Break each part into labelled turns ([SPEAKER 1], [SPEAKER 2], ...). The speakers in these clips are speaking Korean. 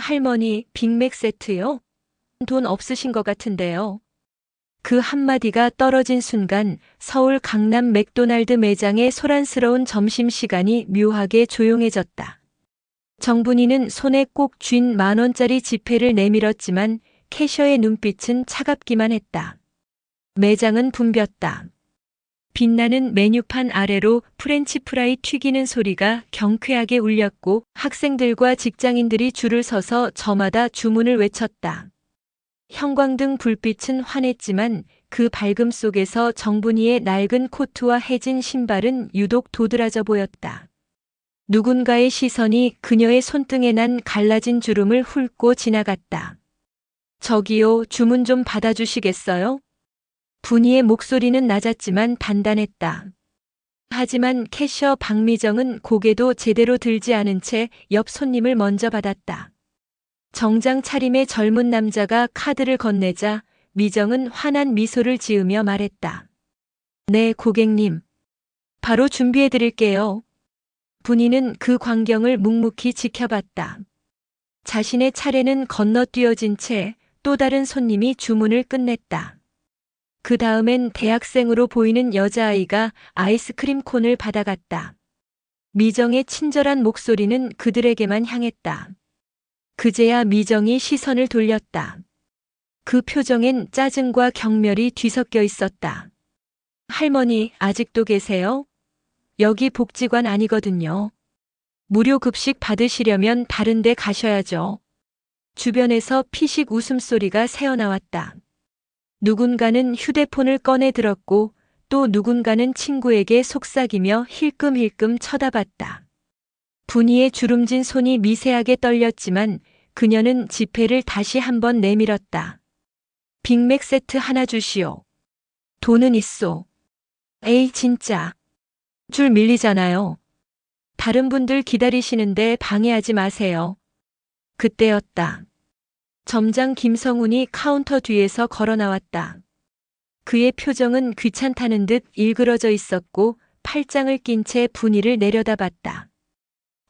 [SPEAKER 1] 할머니, 빅맥 세트요? 돈 없으신 것 같은데요. 그 한마디가 떨어진 순간 서울 강남 맥도날드 매장의 소란스러운 점심시간이 묘하게 조용해졌다. 정분이는 손에 꼭 쥔 10,000원짜리 지폐를 내밀었지만 캐셔의 눈빛은 차갑기만 했다. 매장은 붐볐다. 빛나는 메뉴판 아래로 프렌치 프라이 튀기는 소리가 경쾌하게 울렸고 학생들과 직장인들이 줄을 서서 저마다 주문을 외쳤다. 형광등 불빛은 환했지만 그 밝음 속에서 정분이의 낡은 코트와 해진 신발은 유독 도드라져 보였다. 누군가의 시선이 그녀의 손등에 난 갈라진 주름을 훑고 지나갔다. 저기요, 주문 좀 받아주시겠어요? 분이의 목소리는 낮았지만 단단했다. 하지만 캐셔 박미정은 고개도 제대로 들지 않은 채 옆 손님을 먼저 받았다. 정장 차림의 젊은 남자가 카드를 건네자 미정은 환한 미소를 지으며 말했다. 네, 고객님. 바로 준비해 드릴게요. 분이는 그 광경을 묵묵히 지켜봤다. 자신의 차례는 건너뛰어진 채 또 다른 손님이 주문을 끝냈다. 그 다음엔 대학생으로 보이는 여자아이가 아이스크림 콘을 받아갔다. 미정의 친절한 목소리는 그들에게만 향했다. 그제야 미정이 시선을 돌렸다. 그 표정엔 짜증과 경멸이 뒤섞여 있었다. 할머니, 아직도 계세요? 여기 복지관 아니거든요. 무료 급식 받으시려면 다른 데 가셔야죠. 주변에서 피식 웃음소리가 새어나왔다. 누군가는 휴대폰을 꺼내 들었고 또 누군가는 친구에게 속삭이며 힐끔힐끔 쳐다봤다. 분이의 주름진 손이 미세하게 떨렸지만 그녀는 지폐를 다시 한번 내밀었다. 빅맥 세트 하나 주시오. 돈은 있소. 에이, 진짜. 줄 밀리잖아요. 다른 분들 기다리시는데 방해하지 마세요. 그때였다. 점장 김성훈이 카운터 뒤에서 걸어 나왔다. 그의 표정은 귀찮다는 듯 일그러져 있었고 팔짱을 낀 채 분이를 내려다봤다.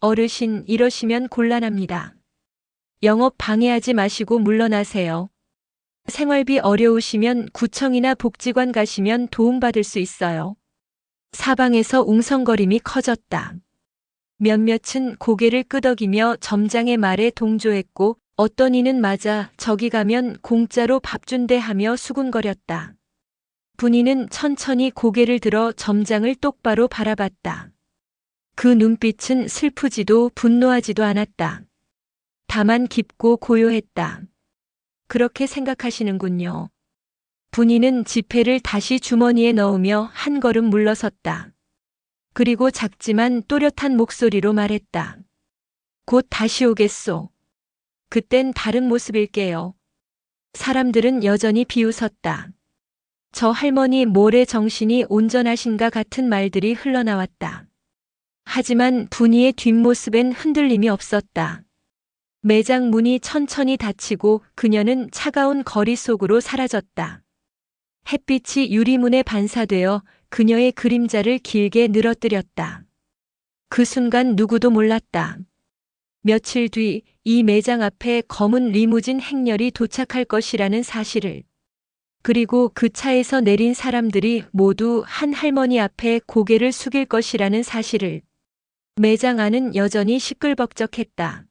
[SPEAKER 1] 어르신, 이러시면 곤란합니다. 영업 방해하지 마시고 물러나세요. 생활비 어려우시면 구청이나 복지관 가시면 도움받을 수 있어요. 사방에서 웅성거림이 커졌다. 몇몇은 고개를 끄덕이며 점장의 말에 동조했고 어떤 이는 맞아 저기 가면 공짜로 밥 준대 하며 수군거렸다. 분이는 천천히 고개를 들어 점장을 똑바로 바라봤다. 그 눈빛은 슬프지도 분노하지도 않았다. 다만 깊고 고요했다. 그렇게 생각하시는군요. 분이는 지폐를 다시 주머니에 넣으며 한 걸음 물러섰다. 그리고 작지만 또렷한 목소리로 말했다. 곧 다시 오겠소. 그땐 다른 모습일게요. 사람들은 여전히 비웃었다. 저 할머니 모래 정신이 온전하신가 같은 말들이 흘러나왔다. 하지만 분이의 뒷모습엔 흔들림이 없었다. 매장 문이 천천히 닫히고 그녀는 차가운 거리 속으로 사라졌다. 햇빛이 유리문에 반사되어 그녀의 그림자를 길게 늘어뜨렸다. 그 순간 누구도 몰랐다. 며칠 뒤 이 매장 앞에 검은 리무진 행렬이 도착할 것이라는 사실을. 그리고 그 차에서 내린 사람들이 모두 한 할머니 앞에 고개를 숙일 것이라는 사실을. 매장 안은 여전히 시끌벅적했다.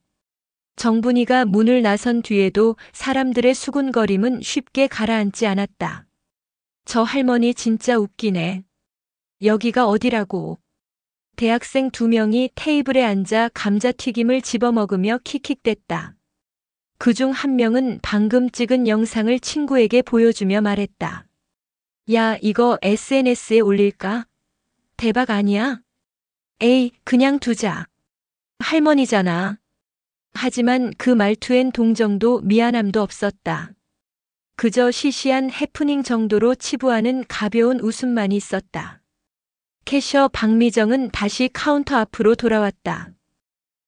[SPEAKER 1] 정분이가 문을 나선 뒤에도 사람들의 수군거림은 쉽게 가라앉지 않았다. 저 할머니 진짜 웃기네. 여기가 어디라고. 대학생 2명이 테이블에 앉아 감자튀김을 집어먹으며 킥킥댔다. 그중 한 명은 방금 찍은 영상을 친구에게 보여주며 말했다. 야, 이거 SNS에 올릴까? 대박 아니야? 에이, 그냥 두자. 할머니잖아. 하지만 그 말투엔 동정도 미안함도 없었다. 그저 시시한 해프닝 정도로 치부하는 가벼운 웃음만 있었다. 캐셔 박미정은 다시 카운터 앞으로 돌아왔다.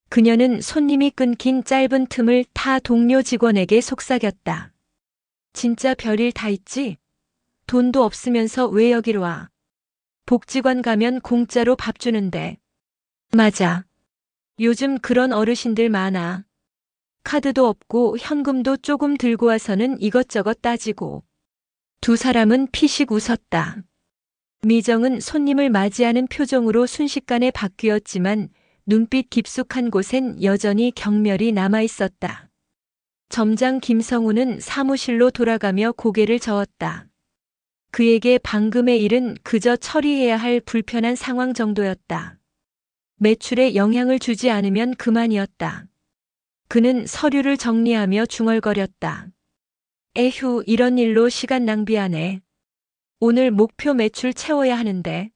[SPEAKER 1] 그녀는 손님이 끊긴 짧은 틈을 타 동료 직원에게 속삭였다. 진짜 별일 다 있지? 돈도 없으면서 왜 여길 와? 복지관 가면 공짜로 밥 주는데. 맞아. 요즘 그런 어르신들 많아. 카드도 없고 현금도 조금 들고 와서는 이것저것 따지고. 두 사람은 피식 웃었다. 미정은 손님을 맞이하는 표정으로 순식간에 바뀌었지만 눈빛 깊숙한 곳엔 여전히 경멸이 남아있었다. 점장 김성우는 사무실로 돌아가며 고개를 저었다. 그에게 방금의 일은 그저 처리해야 할 불편한 상황 정도였다. 매출에 영향을 주지 않으면 그만이었다. 그는 서류를 정리하며 중얼거렸다. 에휴, 이런 일로 시간 낭비하네. 오늘 목표 매출 채워야 하는데.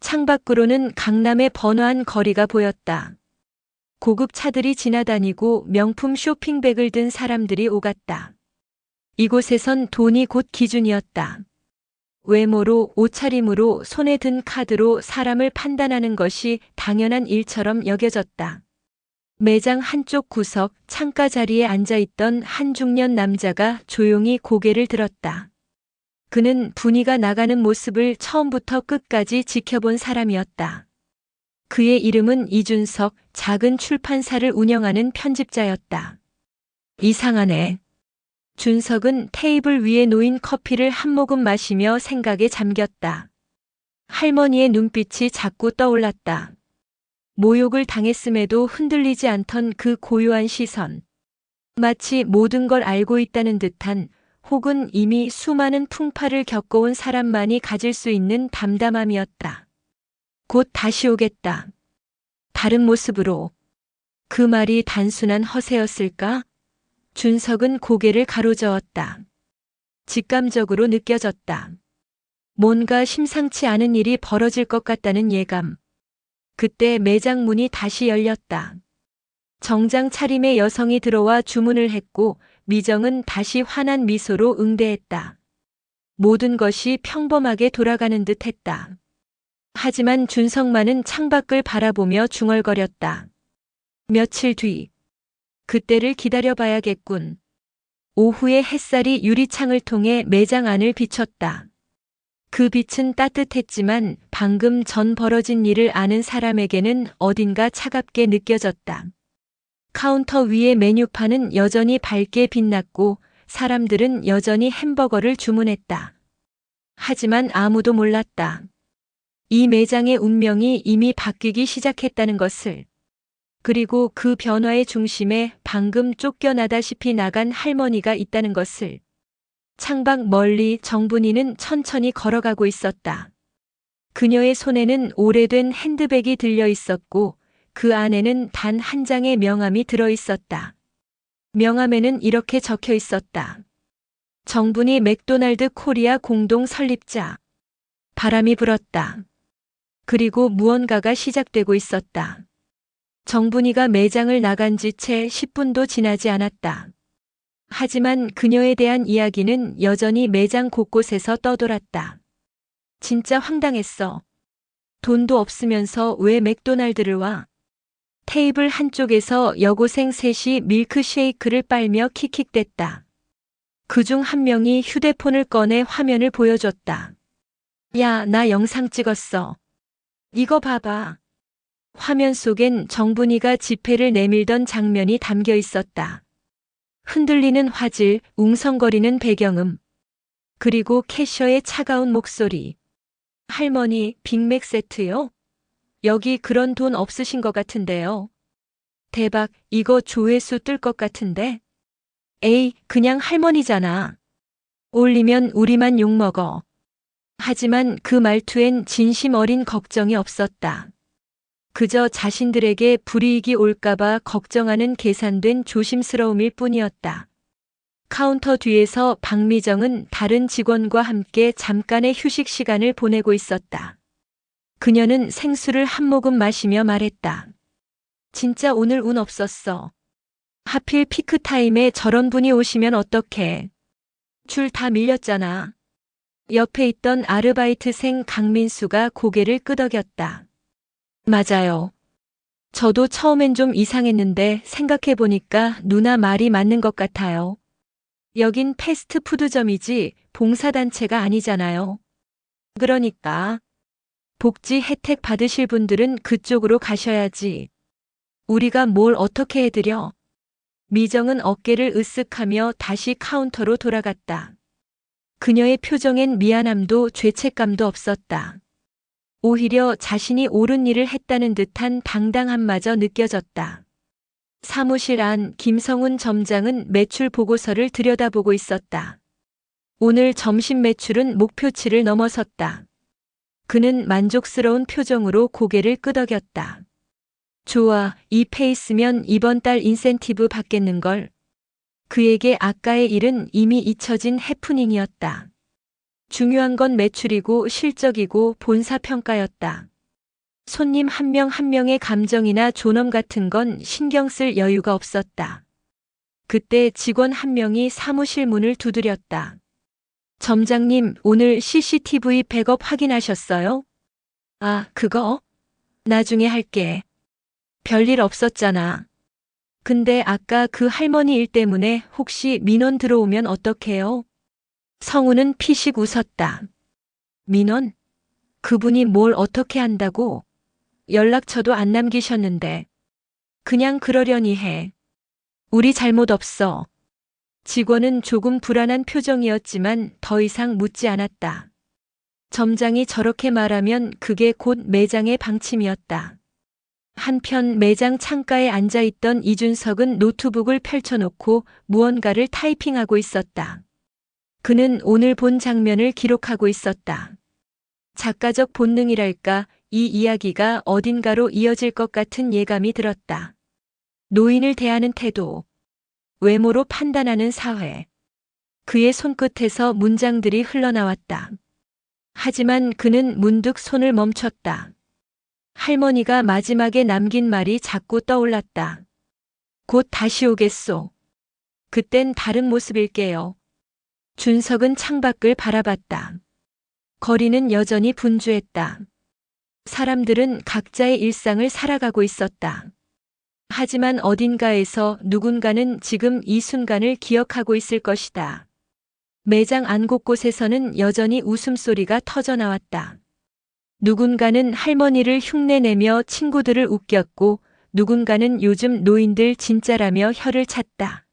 [SPEAKER 1] 창밖으로는 강남의 번화한 거리가 보였다. 고급 차들이 지나다니고 명품 쇼핑백을 든 사람들이 오갔다. 이곳에선 돈이 곧 기준이었다. 외모로, 옷차림으로, 손에 든 카드로 사람을 판단하는 것이 당연한 일처럼 여겨졌다. 매장 한쪽 구석 창가 자리에 앉아있던 한 중년 남자가 조용히 고개를 들었다. 그는 분위가 나가는 모습을 처음부터 끝까지 지켜본 사람이었다. 그의 이름은 이준석, 작은 출판사를 운영하는 편집자였다. 이상하네. 준석은 테이블 위에 놓인 커피를 한 모금 마시며 생각에 잠겼다. 할머니의 눈빛이 자꾸 떠올랐다. 모욕을 당했음에도 흔들리지 않던 그 고요한 시선. 마치 모든 걸 알고 있다는 듯한, 혹은 이미 수많은 풍파를 겪어온 사람만이 가질 수 있는 담담함이었다. 곧 다시 오겠다. 다른 모습으로. 그 말이 단순한 허세였을까? 준석은 고개를 가로저었다. 직감적으로 느껴졌다. 뭔가 심상치 않은 일이 벌어질 것 같다는 예감. 그때 매장 문이 다시 열렸다. 정장 차림의 여성이 들어와 주문을 했고 미정은 다시 환한 미소로 응대했다. 모든 것이 평범하게 돌아가는 듯 했다. 하지만 준석만은 창밖을 바라보며 중얼거렸다. 며칠 뒤. 그때를 기다려봐야겠군. 오후에 햇살이 유리창을 통해 매장 안을 비췄다. 그 빛은 따뜻했지만 방금 전 벌어진 일을 아는 사람에게는 어딘가 차갑게 느껴졌다. 카운터 위의 메뉴판은 여전히 밝게 빛났고 사람들은 여전히 햄버거를 주문했다. 하지만 아무도 몰랐다. 이 매장의 운명이 이미 바뀌기 시작했다는 것을. 그리고 그 변화의 중심에 방금 쫓겨나다시피 나간 할머니가 있다는 것을. 창밖 멀리 정분이는 천천히 걸어가고 있었다. 그녀의 손에는 오래된 핸드백이 들려 있었고 그 안에는 단 한 장의 명함이 들어 있었다. 명함에는 이렇게 적혀 있었다. 정분이 맥도날드 코리아 공동 설립자. 바람이 불었다. 그리고 무언가가 시작되고 있었다. 정분이가 매장을 나간 지 채 10분도 지나지 않았다. 하지만 그녀에 대한 이야기는 여전히 매장 곳곳에서 떠돌았다. 진짜 황당했어. 돈도 없으면서 왜 맥도날드를 와? 테이블 한쪽에서 여고생 셋이 밀크쉐이크를 빨며 킥킥댔다. 그중 한 명이 휴대폰을 꺼내 화면을 보여줬다. 야, 나 영상 찍었어. 이거 봐봐. 화면 속엔 정분이가 지폐를 내밀던 장면이 담겨 있었다. 흔들리는 화질, 웅성거리는 배경음. 그리고 캐셔의 차가운 목소리. 할머니, 빅맥 세트요? 여기 그런 돈 없으신 것 같은데요. 대박, 이거 조회수 뜰 것 같은데? 에이, 그냥 할머니잖아. 올리면 우리만 욕먹어. 하지만 그 말투엔 진심 어린 걱정이 없었다. 그저 자신들에게 불이익이 올까봐 걱정하는 계산된 조심스러움일 뿐이었다. 카운터 뒤에서 박미정은 다른 직원과 함께 잠깐의 휴식 시간을 보내고 있었다. 그녀는 생수를 한 모금 마시며 말했다. 진짜 오늘 운 없었어. 하필 피크타임에 저런 분이 오시면 어떡해. 줄 다 밀렸잖아. 옆에 있던 아르바이트생 강민수가 고개를 끄덕였다. 맞아요. 저도 처음엔 좀 이상했는데 생각해보니까 누나 말이 맞는 것 같아요. 여긴 패스트푸드점이지 봉사단체가 아니잖아요. 그러니까 복지 혜택 받으실 분들은 그쪽으로 가셔야지. 우리가 뭘 어떻게 해드려? 미정은 어깨를 으쓱하며 다시 카운터로 돌아갔다. 그녀의 표정엔 미안함도 죄책감도 없었다. 오히려 자신이 옳은 일을 했다는 듯한 당당함마저 느껴졌다. 사무실 안 김성훈 점장은 매출 보고서를 들여다보고 있었다. 오늘 점심 매출은 목표치를 넘어섰다. 그는 만족스러운 표정으로 고개를 끄덕였다. 좋아, 이 페이스면 이번 달 인센티브 받겠는걸. 그에게 아까의 일은 이미 잊혀진 해프닝이었다. 중요한 건 매출이고 실적이고 본사 평가였다. 손님 한 명 한 명의 감정이나 존엄 같은 건 신경 쓸 여유가 없었다. 그때 직원 한 명이 사무실 문을 두드렸다. 점장님, 오늘 CCTV 백업 확인하셨어요? 아, 그거? 나중에 할게. 별일 없었잖아. 근데 아까 그 할머니 일 때문에 혹시 민원 들어오면 어떡해요? 성우는 피식 웃었다. 민원? 그분이 뭘 어떻게 한다고? 연락처도 안 남기셨는데. 그냥 그러려니 해. 우리 잘못 없어. 직원은 조금 불안한 표정이었지만 더 이상 묻지 않았다. 점장이 저렇게 말하면 그게 곧 매장의 방침이었다. 한편 매장 창가에 앉아있던 이준석은 노트북을 펼쳐놓고 무언가를 타이핑하고 있었다. 그는 오늘 본 장면을 기록하고 있었다. 작가적 본능이랄까, 이 이야기가 어딘가로 이어질 것 같은 예감이 들었다. 노인을 대하는 태도, 외모로 판단하는 사회. 그의 손끝에서 문장들이 흘러나왔다. 하지만 그는 문득 손을 멈췄다. 할머니가 마지막에 남긴 말이 자꾸 떠올랐다. 곧 다시 오겠소. 그땐 다른 모습일게요. 준석은 창밖을 바라봤다. 거리는 여전히 분주했다. 사람들은 각자의 일상을 살아가고 있었다. 하지만 어딘가에서 누군가는 지금 이 순간을 기억하고 있을 것이다. 매장 안 곳곳에서는 여전히 웃음소리가 터져나왔다. 누군가는 할머니를 흉내내며 친구들을 웃겼고 누군가는 요즘 노인들 진짜라며 혀를 찼다.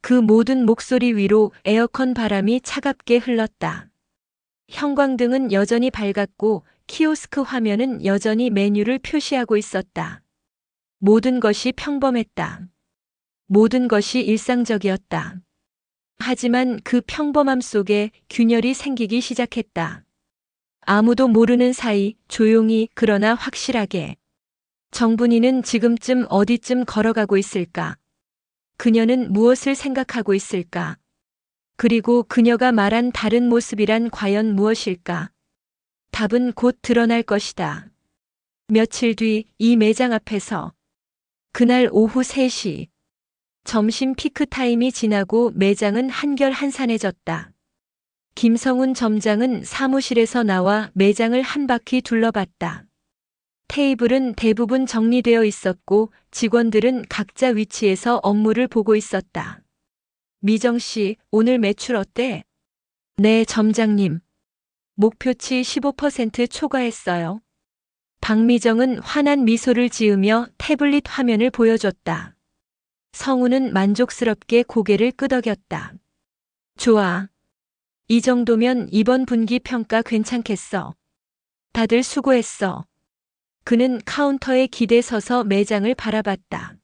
[SPEAKER 1] 그 모든 목소리 위로 에어컨 바람이 차갑게 흘렀다. 형광등은 여전히 밝았고 키오스크 화면은 여전히 메뉴를 표시하고 있었다. 모든 것이 평범했다. 모든 것이 일상적이었다. 하지만 그 평범함 속에 균열이 생기기 시작했다. 아무도 모르는 사이 조용히 그러나 확실하게. 정분이는 지금쯤 어디쯤 걸어가고 있을까? 그녀는 무엇을 생각하고 있을까? 그리고 그녀가 말한 다른 모습이란 과연 무엇일까? 답은 곧 드러날 것이다. 며칠 뒤 이 매장 앞에서 그날 오후 3시 점심 피크 타임이 지나고 매장은 한결한산해졌다. 김성훈 점장은 사무실에서 나와 매장을 한 바퀴 둘러봤다. 테이블은 대부분 정리되어 있었고 직원들은 각자 위치에서 업무를 보고 있었다. 미정 씨, 오늘 매출 어때? 네, 점장님. 목표치 15% 초과했어요. 박미정은 환한 미소를 지으며 태블릿 화면을 보여줬다. 성우는 만족스럽게 고개를 끄덕였다. 좋아. 이 정도면 이번 분기 평가 괜찮겠어. 다들 수고했어. 그는 카운터에 기대 서서 매장을 바라봤다.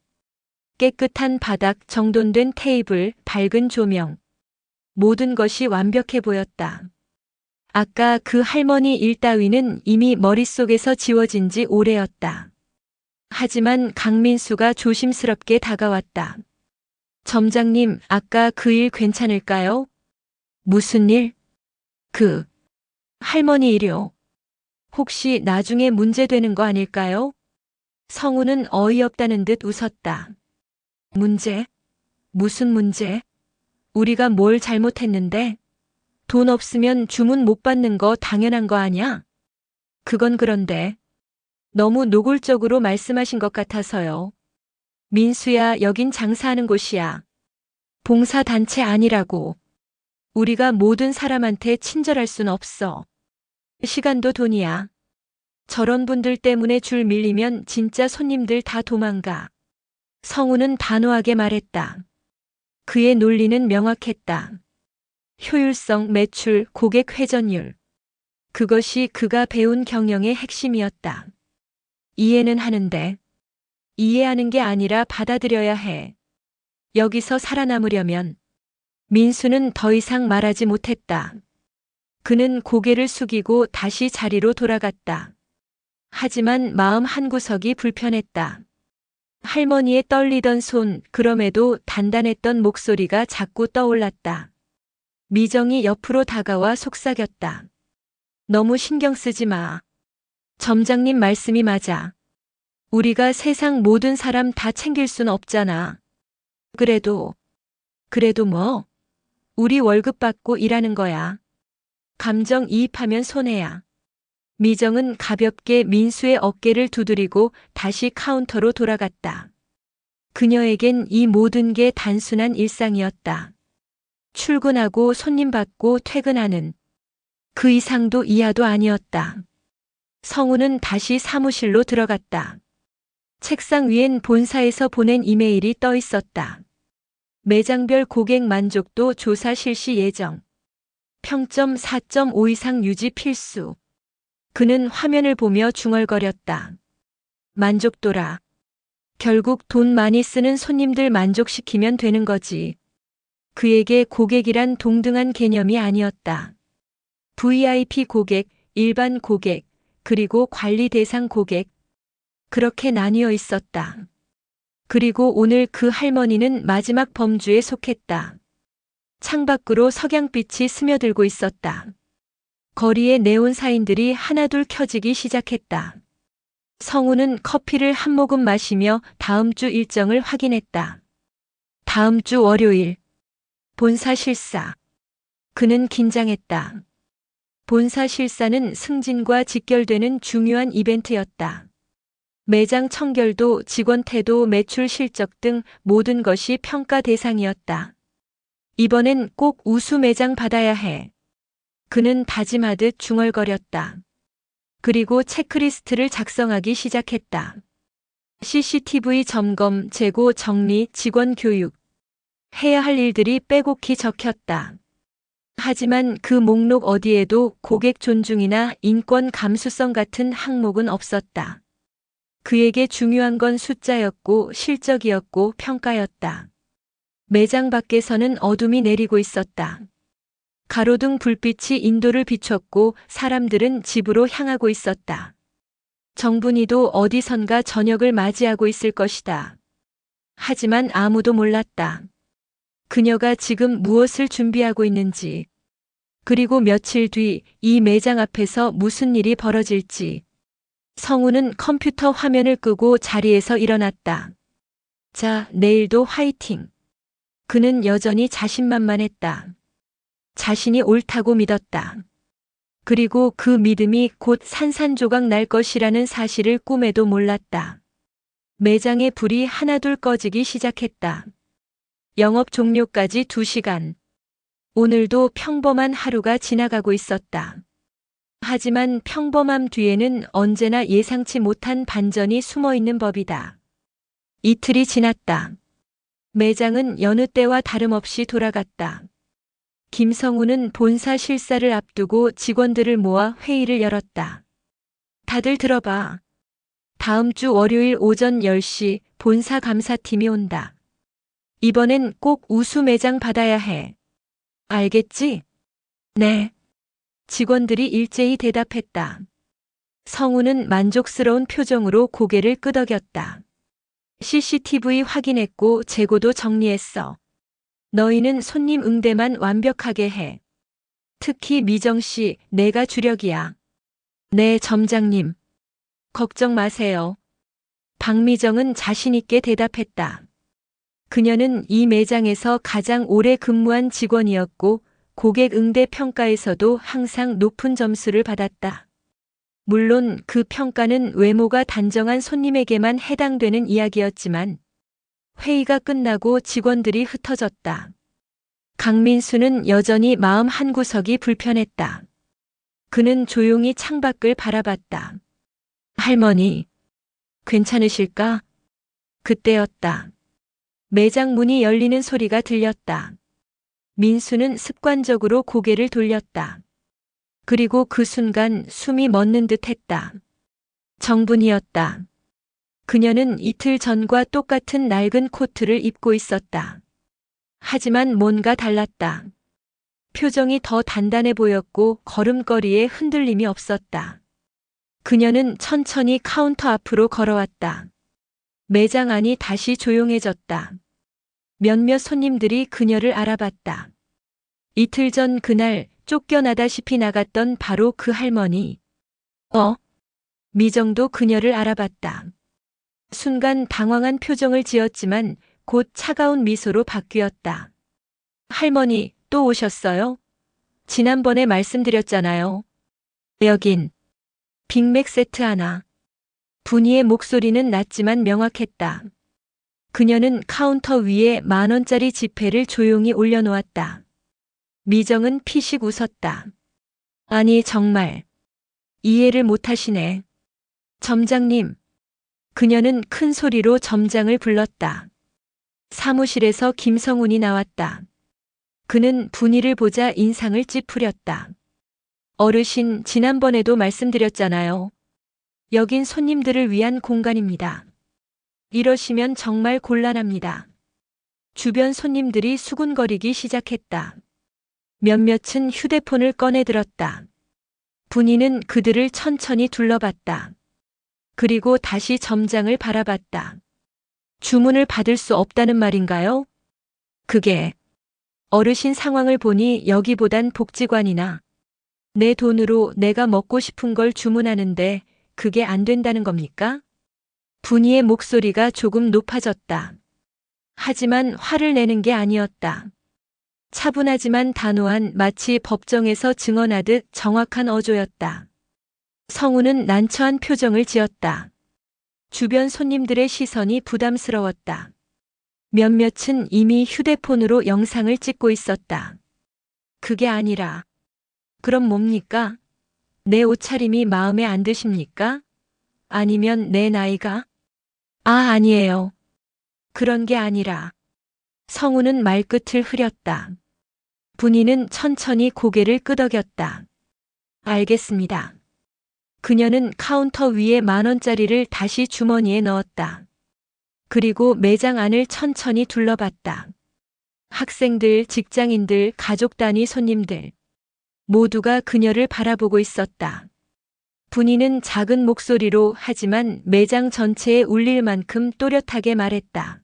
[SPEAKER 1] 깨끗한 바닥, 정돈된 테이블, 밝은 조명. 모든 것이 완벽해 보였다. 아까 그 할머니 일 따위는 이미 머릿속에서 지워진 지 오래였다. 하지만 강민수가 조심스럽게 다가왔다. 점장님, 아까 그 일 괜찮을까요? 무슨 일? 할머니 일이요. 혹시 나중에 문제되는 거 아닐까요? 성우는 어이없다는 듯 웃었다. 문제? 무슨 문제? 우리가 뭘 잘못했는데? 돈 없으면 주문 못 받는 거 당연한 거 아냐? 그건 그런데 너무 노골적으로 말씀하신 것 같아서요. 민수야, 여긴 장사하는 곳이야. 봉사단체 아니라고. 우리가 모든 사람한테 친절할 순 없어. 시간도 돈이야. 저런 분들 때문에 줄 밀리면 진짜 손님들 다 도망가. 성우는 단호하게 말했다. 그의 논리는 명확했다. 효율성, 매출, 고객 회전율. 그것이 그가 배운 경영의 핵심이었다. 이해는 하는데 이해하는 게 아니라 받아들여야 해. 여기서 살아남으려면 민수는 더 이상 말하지 못했다. 그는 고개를 숙이고 다시 자리로 돌아갔다. 하지만 마음 한구석이 불편했다. 할머니의 떨리던 손, 그럼에도 단단했던 목소리가 자꾸 떠올랐다. 미정이 옆으로 다가와 속삭였다. 너무 신경 쓰지 마. 점장님 말씀이 맞아. 우리가 세상 모든 사람 다 챙길 순 없잖아. 그래도 뭐? 우리 월급 받고 일하는 거야. 감정이입하면 손해야. 미정은 가볍게 민수의 어깨를 두드리고 다시 카운터로 돌아갔다. 그녀에겐 이 모든 게 단순한 일상이었다. 출근하고 손님 받고 퇴근하는 그 이상도 이하도 아니었다. 성우는 다시 사무실로 들어갔다. 책상 위엔 본사에서 보낸 이메일이 떠 있었다. 매장별 고객 만족도 조사 실시 예정. 평점 4.5 이상 유지 필수. 그는 화면을 보며 중얼거렸다. 만족도라. 결국 돈 많이 쓰는 손님들 만족시키면 되는 거지. 그에게 고객이란 동등한 개념이 아니었다. VIP 고객, 일반 고객, 그리고 관리 대상 고객. 그렇게 나뉘어 있었다. 그리고 오늘 그 할머니는 마지막 범주에 속했다. 창밖으로 석양빛이 스며들고 있었다. 거리에 네온 사인들이 하나둘 켜지기 시작했다. 성우는 커피를 한 모금 마시며 다음 주 일정을 확인했다. 다음 주 월요일. 본사 실사. 그는 긴장했다. 본사 실사는 승진과 직결되는 중요한 이벤트였다. 매장 청결도, 직원 태도, 매출 실적 등 모든 것이 평가 대상이었다. 이번엔 꼭 우수 매장 받아야 해. 그는 다짐하듯 중얼거렸다. 그리고 체크리스트를 작성하기 시작했다. CCTV 점검, 재고 정리, 직원 교육. 해야 할 일들이 빼곡히 적혔다. 하지만 그 목록 어디에도 고객 존중이나 인권 감수성 같은 항목은 없었다. 그에게 중요한 건 숫자였고 실적이었고 평가였다. 매장 밖에서는 어둠이 내리고 있었다. 가로등 불빛이 인도를 비췄고 사람들은 집으로 향하고 있었다. 정분이도 어디선가 저녁을 맞이하고 있을 것이다. 하지만 아무도 몰랐다. 그녀가 지금 무엇을 준비하고 있는지, 그리고 며칠 뒤 이 매장 앞에서 무슨 일이 벌어질지. 성우는 컴퓨터 화면을 끄고 자리에서 일어났다. 자, 내일도 화이팅. 그는 여전히 자신만만했다. 자신이 옳다고 믿었다. 그리고 그 믿음이 곧 산산조각 날 것이라는 사실을 꿈에도 몰랐다. 매장의 불이 하나둘 꺼지기 시작했다. 영업 종료까지 2시간. 오늘도 평범한 하루가 지나가고 있었다. 하지만 평범함 뒤에는 언제나 예상치 못한 반전이 숨어 있는 법이다. 이틀이 지났다. 매장은 여느 때와 다름없이 돌아갔다. 김성우는 본사 실사를 앞두고 직원들을 모아 회의를 열었다. 다들 들어봐. 다음 주 월요일 오전 10시 본사 감사팀이 온다. 이번엔 꼭 우수 매장 받아야 해. 알겠지? 네. 직원들이 일제히 대답했다. 성우는 만족스러운 표정으로 고개를 끄덕였다. CCTV 확인했고 재고도 정리했어. 너희는 손님 응대만 완벽하게 해. 특히 미정 씨, 내가 주력이야. 네, 점장님. 걱정 마세요. 박미정은 자신있게 대답했다. 그녀는 이 매장에서 가장 오래 근무한 직원이었고 고객 응대 평가에서도 항상 높은 점수를 받았다. 물론 그 평가는 외모가 단정한 손님에게만 해당되는 이야기였지만 회의가 끝나고 직원들이 흩어졌다. 강민수는 여전히 마음 한구석이 불편했다. 그는 조용히 창밖을 바라봤다. 할머니, 괜찮으실까? 그때였다. 매장 문이 열리는 소리가 들렸다. 민수는 습관적으로 고개를 돌렸다. 그리고 그 순간 숨이 멎는 듯 했다. 정분이었다. 그녀는 이틀 전과 똑같은 낡은 코트를 입고 있었다. 하지만 뭔가 달랐다. 표정이 더 단단해 보였고 걸음걸이에 흔들림이 없었다. 그녀는 천천히 카운터 앞으로 걸어왔다. 매장 안이 다시 조용해졌다. 몇몇 손님들이 그녀를 알아봤다. 이틀 전 그날 쫓겨나다시피 나갔던 바로 그 할머니. 미정도 그녀를 알아봤다. 순간 당황한 표정을 지었지만 곧 차가운 미소로 바뀌었다. 할머니, 또 오셨어요? 지난번에 말씀드렸잖아요. 여긴 빅맥 세트 하나. 분이의 목소리는 낮지만 명확했다. 그녀는 카운터 위에 10,000원짜리 지폐를 조용히 올려놓았다. 미정은 피식 웃었다. 아니 정말 이해를 못하시네. 점장님. 그녀는 큰 소리로 점장을 불렀다. 사무실에서 김성훈이 나왔다. 그는 분이를 보자 인상을 찌푸렸다. 어르신, 지난번에도 말씀드렸잖아요. 여긴 손님들을 위한 공간입니다. 이러시면 정말 곤란합니다. 주변 손님들이 수군거리기 시작했다. 몇몇은 휴대폰을 꺼내 들었다. 분이는 그들을 천천히 둘러봤다. 그리고 다시 점장을 바라봤다. 주문을 받을 수 없다는 말인가요? 그게 어르신 상황을 보니 여기보단 복지관이나 내 돈으로 내가 먹고 싶은 걸 주문하는데 그게 안 된다는 겁니까? 분이의 목소리가 조금 높아졌다. 하지만 화를 내는 게 아니었다. 차분하지만 단호한, 마치 법정에서 증언하듯 정확한 어조였다. 성우는 난처한 표정을 지었다. 주변 손님들의 시선이 부담스러웠다. 몇몇은 이미 휴대폰으로 영상을 찍고 있었다. 그게 아니라, 그럼 뭡니까? 내 옷차림이 마음에 안 드십니까? 아니면 내 나이가? 아니에요. 그런 게 아니라. 성우는 말끝을 흐렸다. 분이는 천천히 고개를 끄덕였다. 알겠습니다. 그녀는 카운터 위에 10,000원짜리를 다시 주머니에 넣었다. 그리고 매장 안을 천천히 둘러봤다. 학생들, 직장인들, 가족 단위 손님들. 모두가 그녀를 바라보고 있었다. 분이는 작은 목소리로 하지만 매장 전체에 울릴 만큼 또렷하게 말했다.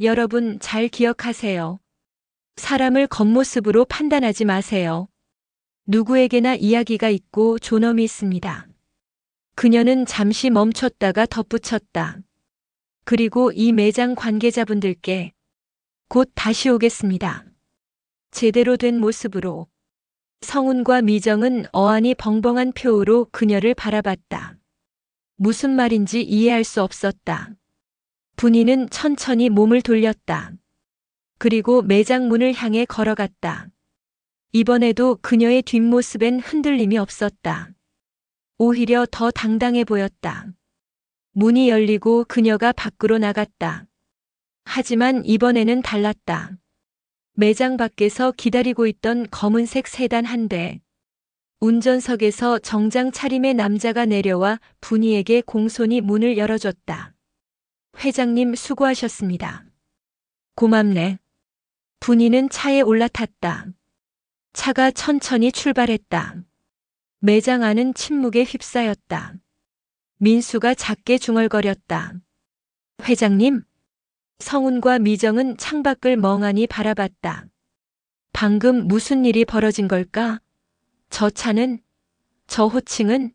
[SPEAKER 1] 여러분 잘 기억하세요. 사람을 겉모습으로 판단하지 마세요. 누구에게나 이야기가 있고 존엄이 있습니다. 그녀는 잠시 멈췄다가 덧붙였다. 그리고 이 매장 관계자분들께 곧 다시 오겠습니다. 제대로 된 모습으로. 성훈과 미정은 어안이 벙벙한 표우로 그녀를 바라봤다. 무슨 말인지 이해할 수 없었다. 분이는 천천히 몸을 돌렸다. 그리고 매장 문을 향해 걸어갔다. 이번에도 그녀의 뒷모습엔 흔들림이 없었다. 오히려 더 당당해 보였다. 문이 열리고 그녀가 밖으로 나갔다. 하지만 이번에는 달랐다. 매장 밖에서 기다리고 있던 검은색 세단 한 대. 운전석에서 정장 차림의 남자가 내려와 분이에게 공손히 문을 열어줬다. 회장님 수고하셨습니다. 고맙네. 분이는 차에 올라탔다. 차가 천천히 출발했다. 매장 안은 침묵에 휩싸였다. 민수가 작게 중얼거렸다. 회장님? 성훈과 미정은 창밖을 멍하니 바라봤다. 방금 무슨 일이 벌어진 걸까? 저 차는? 저 호칭은?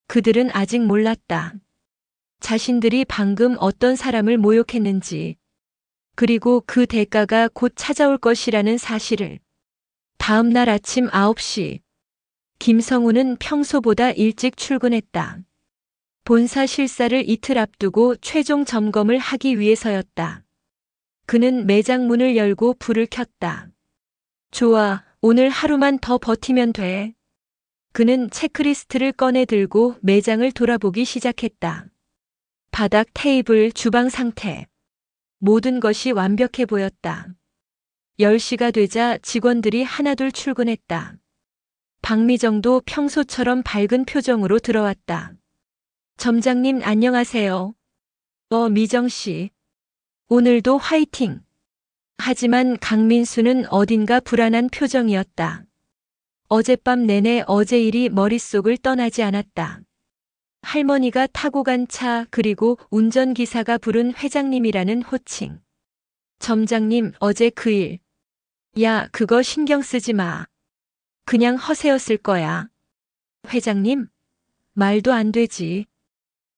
[SPEAKER 1] 그들은 아직 몰랐다. 자신들이 방금 어떤 사람을 모욕했는지, 그리고 그 대가가 곧 찾아올 것이라는 사실을. 다음 날 아침 9시, 김성우는 평소보다 일찍 출근했다. 본사 실사를 이틀 앞두고 최종 점검을 하기 위해서였다. 그는 매장 문을 열고 불을 켰다. 좋아, 오늘 하루만 더 버티면 돼. 그는 체크리스트를 꺼내 들고 매장을 돌아보기 시작했다. 바닥, 테이블, 주방 상태. 모든 것이 완벽해 보였다. 10시가 되자 직원들이 하나둘 출근했다. 박미정도 평소처럼 밝은 표정으로 들어왔다. 점장님 안녕하세요. 미정 씨. 오늘도 화이팅. 하지만 강민수는 어딘가 불안한 표정이었다. 어젯밤 내내 어제 일이 머릿속을 떠나지 않았다. 할머니가 타고 간 차 그리고 운전기사가 부른 회장님이라는 호칭. 점장님 어제 그 일. 야, 그거 신경 쓰지 마. 그냥 허세였을 거야. 회장님? 말도 안 되지.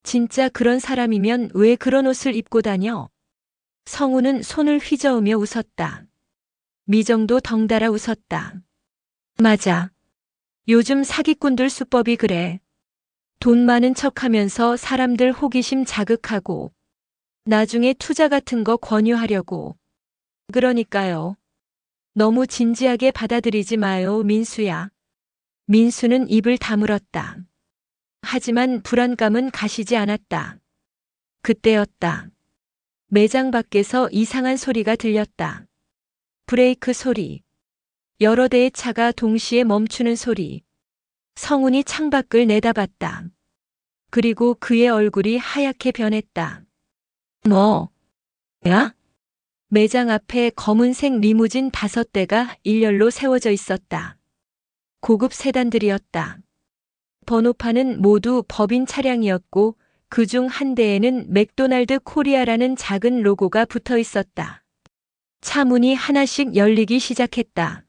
[SPEAKER 1] 진짜 그런 사람이면 왜 그런 옷을 입고 다녀? 성우는 손을 휘저으며 웃었다. 미정도 덩달아 웃었다. 맞아. 요즘 사기꾼들 수법이 그래. 돈 많은 척하면서 사람들 호기심 자극하고 나중에 투자 같은 거 권유하려고. 그러니까요. 너무 진지하게 받아들이지 마요, 민수야. 민수는 입을 다물었다. 하지만 불안감은 가시지 않았다. 그때였다. 매장 밖에서 이상한 소리가 들렸다. 브레이크 소리. 여러 대의 차가 동시에 멈추는 소리. 성훈이 창밖을 내다봤다. 그리고 그의 얼굴이 하얗게 변했다. 야? 매장 앞에 검은색 리무진 5대가 일렬로 세워져 있었다. 고급 세단들이었다. 번호판은 모두 법인 차량이었고 그중 한 대에는 맥도날드 코리아라는 작은 로고가 붙어 있었다. 차 문이 하나씩 열리기 시작했다.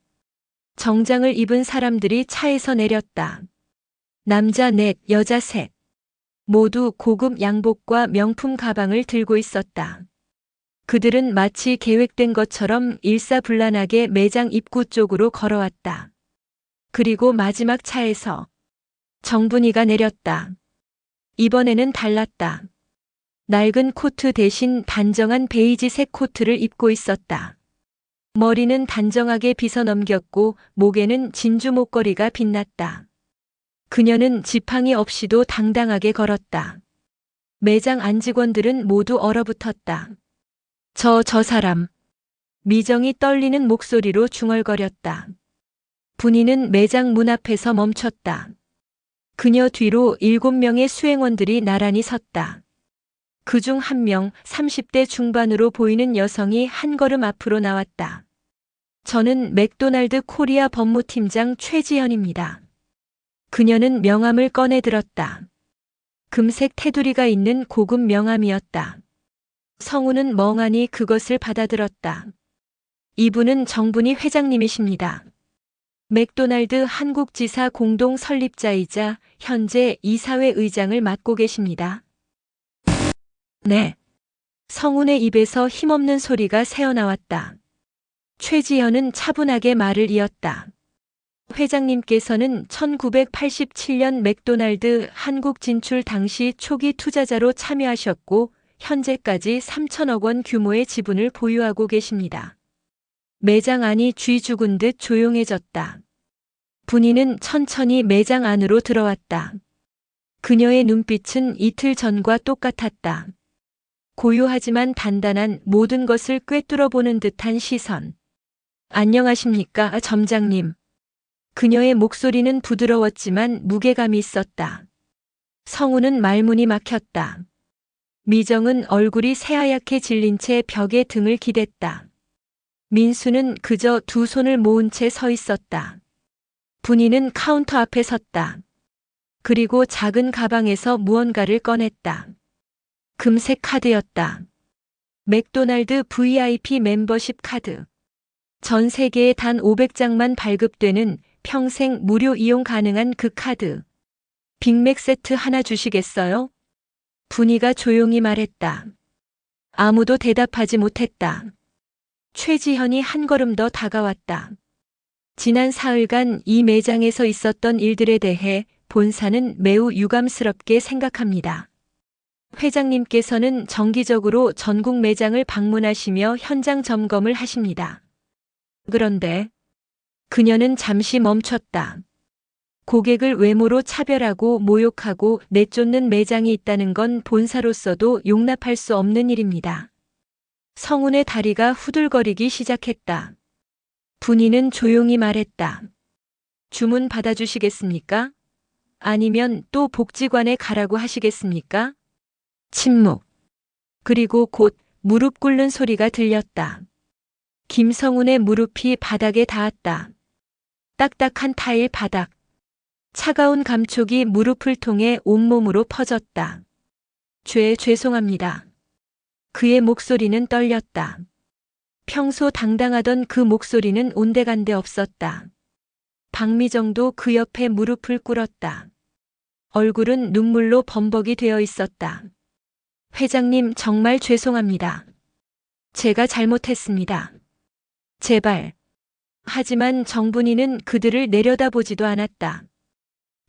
[SPEAKER 1] 정장을 입은 사람들이 차에서 내렸다. 남자 넷, 여자 셋. 모두 고급 양복과 명품 가방을 들고 있었다. 그들은 마치 계획된 것처럼 일사불란하게 매장 입구 쪽으로 걸어왔다. 그리고 마지막 차에서 정분이가 내렸다. 이번에는 달랐다. 낡은 코트 대신 단정한 베이지색 코트를 입고 있었다. 머리는 단정하게 빗어 넘겼고 목에는 진주 목걸이가 빛났다. 그녀는 지팡이 없이도 당당하게 걸었다. 매장 안 직원들은 모두 얼어붙었다. 저 사람. 미정이 떨리는 목소리로 중얼거렸다. 분이는 매장 문 앞에서 멈췄다. 그녀 뒤로 7명의 수행원들이 나란히 섰다. 그중 한 명, 30대 중반으로 보이는 여성이 한 걸음 앞으로 나왔다. 저는 맥도날드 코리아 법무팀장 최지현입니다. 그녀는 명함을 꺼내 들었다. 금색 테두리가 있는 고급 명함이었다. 성우는 멍하니 그것을 받아들었다. 이분은 정분이 회장님이십니다. 맥도날드 한국지사 공동 설립자이자 현재 이사회 의장을 맡고 계십니다. 네. 성운의 입에서 힘없는 소리가 새어나왔다. 최지현은 차분하게 말을 이었다. 회장님께서는 1987년 맥도날드 한국 진출 당시 초기 투자자로 참여하셨고 현재까지 3천억 원 규모의 지분을 보유하고 계십니다. 매장 안이 쥐 죽은 듯 조용해졌다. 분이는 천천히 매장 안으로 들어왔다. 그녀의 눈빛은 이틀 전과 똑같았다. 고요하지만 단단한 모든 것을 꿰뚫어 보는 듯한 시선. 안녕하십니까, 점장님. 그녀의 목소리는 부드러웠지만 무게감이 있었다. 성우는 말문이 막혔다. 미정은 얼굴이 새하얗게 질린 채 벽에 등을 기댔다. 민수는 그저 두 손을 모은 채 서 있었다. 분이는 카운터 앞에 섰다. 그리고 작은 가방에서 무언가를 꺼냈다. 금색 카드였다. 맥도날드 VIP 멤버십 카드. 전 세계에 단 500장만 발급되는 평생 무료 이용 가능한 그 카드. 빅맥 세트 하나 주시겠어요? 분이가 조용히 말했다. 아무도 대답하지 못했다. 최지현이 한 걸음 더 다가왔다. 지난 사흘간 이 매장에서 있었던 일들에 대해 본사는 매우 유감스럽게 생각합니다. 회장님께서는 정기적으로 전국 매장을 방문하시며 현장 점검을 하십니다. 그런데 그녀는 잠시 멈췄다. 고객을 외모로 차별하고 모욕하고 내쫓는 매장이 있다는 건 본사로서도 용납할 수 없는 일입니다. 성운의 다리가 후들거리기 시작했다. 분이는 조용히 말했다. 주문 받아주시겠습니까? 아니면 또 복지관에 가라고 하시겠습니까? 침묵. 그리고 곧 무릎 꿇는 소리가 들렸다. 김성운의 무릎이 바닥에 닿았다. 딱딱한 타일 바닥. 차가운 감촉이 무릎을 통해 온몸으로 퍼졌다. 죄송합니다. 그의 목소리는 떨렸다. 평소 당당하던 그 목소리는 온데간데 없었다. 박미정도 그 옆에 무릎을 꿇었다. 얼굴은 눈물로 범벅이 되어 있었다. 회장님, 정말 죄송합니다. 제가 잘못했습니다. 제발. 하지만 정분이는 그들을 내려다보지도 않았다.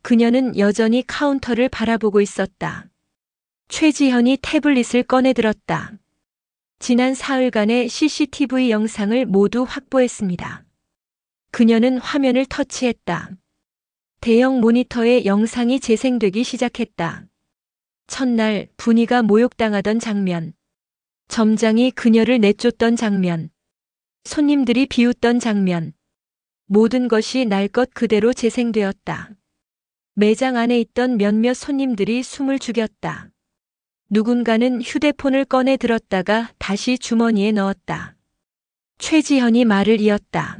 [SPEAKER 1] 그녀는 여전히 카운터를 바라보고 있었다. 최지현이 태블릿을 꺼내들었다. 지난 사흘간의 CCTV 영상을 모두 확보했습니다. 그녀는 화면을 터치했다. 대형 모니터에 영상이 재생되기 시작했다. 첫날 분이가 모욕당하던 장면, 점장이 그녀를 내쫓던 장면, 손님들이 비웃던 장면, 모든 것이 날 것 그대로 재생되었다. 매장 안에 있던 몇몇 손님들이 숨을 죽였다. 누군가는 휴대폰을 꺼내 들었다가 다시 주머니에 넣었다. 최지현이 말을 이었다.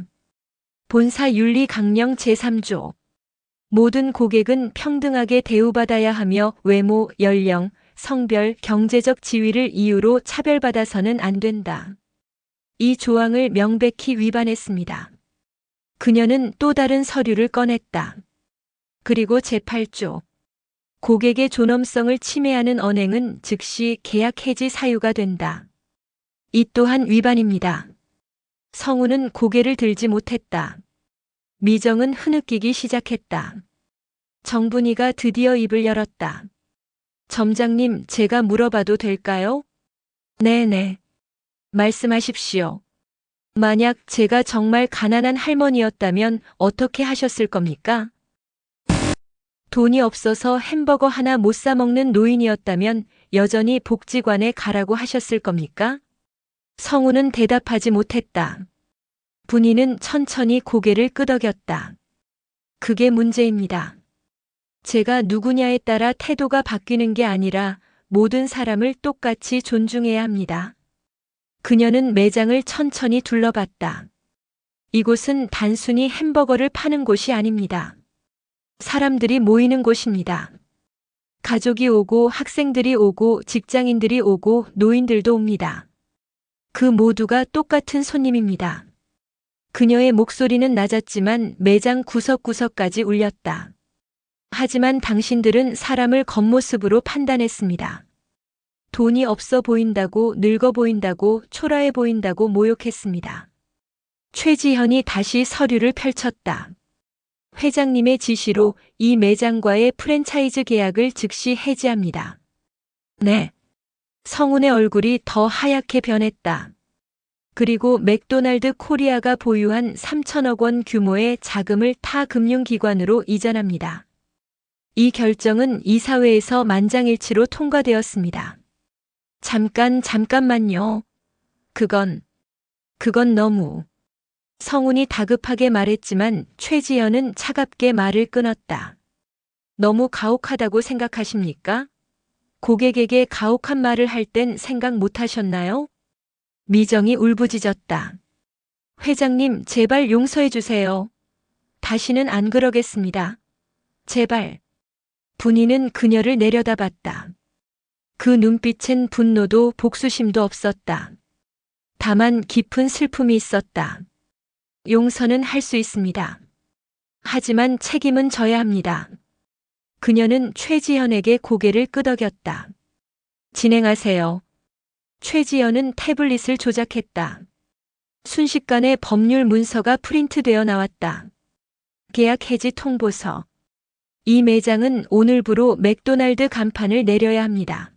[SPEAKER 1] 본사 윤리 강령 제3조. 모든 고객은 평등하게 대우받아야 하며 외모, 연령, 성별, 경제적 지위를 이유로 차별받아서는 안 된다. 이 조항을 명백히 위반했습니다. 그녀는 또 다른 서류를 꺼냈다. 그리고 제8조. 고객의 존엄성을 침해하는 언행은 즉시 계약 해지 사유가 된다. 이 또한 위반입니다. 성우는 고개를 들지 못했다. 미정은 흐느끼기 시작했다. 정분이가 드디어 입을 열었다. 점장님, 제가 물어봐도 될까요? 네네. 말씀하십시오. 만약 제가 정말 가난한 할머니였다면 어떻게 하셨을 겁니까? 돈이 없어서 햄버거 하나 못 사 먹는 노인이었다면 여전히 복지관에 가라고 하셨을 겁니까? 성우는 대답하지 못했다. 분이는 천천히 고개를 끄덕였다. 그게 문제입니다. 제가 누구냐에 따라 태도가 바뀌는 게 아니라 모든 사람을 똑같이 존중해야 합니다. 그녀는 매장을 천천히 둘러봤다. 이곳은 단순히 햄버거를 파는 곳이 아닙니다. 사람들이 모이는 곳입니다. 가족이 오고 학생들이 오고 직장인들이 오고 노인들도 옵니다. 그 모두가 똑같은 손님입니다. 그녀의 목소리는 낮았지만 매장 구석구석까지 울렸다. 하지만 당신들은 사람을 겉모습으로 판단했습니다. 돈이 없어 보인다고, 늙어 보인다고, 초라해 보인다고 모욕했습니다. 최지현이 다시 서류를 펼쳤다. 회장님의 지시로 이 매장과의 프랜차이즈 계약을 즉시 해지합니다. 네. 성운의 얼굴이 더 하얗게 변했다. 그리고 맥도날드 코리아가 보유한 3천억 원 규모의 자금을 타 금융기관으로 이전합니다. 이 결정은 이사회에서 만장일치로 통과되었습니다. 잠깐만요. 그건 너무... 성운이 다급하게 말했지만 최지현은 차갑게 말을 끊었다. 너무 가혹하다고 생각하십니까? 고객에게 가혹한 말을 할 땐 생각 못 하셨나요? 미정이 울부짖었다. 회장님, 제발 용서해 주세요. 다시는 안 그러겠습니다. 제발. 분이는 그녀를 내려다봤다. 그 눈빛엔 분노도 복수심도 없었다. 다만 깊은 슬픔이 있었다. 용서는 할 수 있습니다. 하지만 책임은 져야 합니다. 그녀는 최지현에게 고개를 끄덕였다. 진행하세요. 최지현은 태블릿을 조작했다. 순식간에 법률 문서가 프린트되어 나왔다. 계약 해지 통보서. 이 매장은 오늘부로 맥도날드 간판을 내려야 합니다.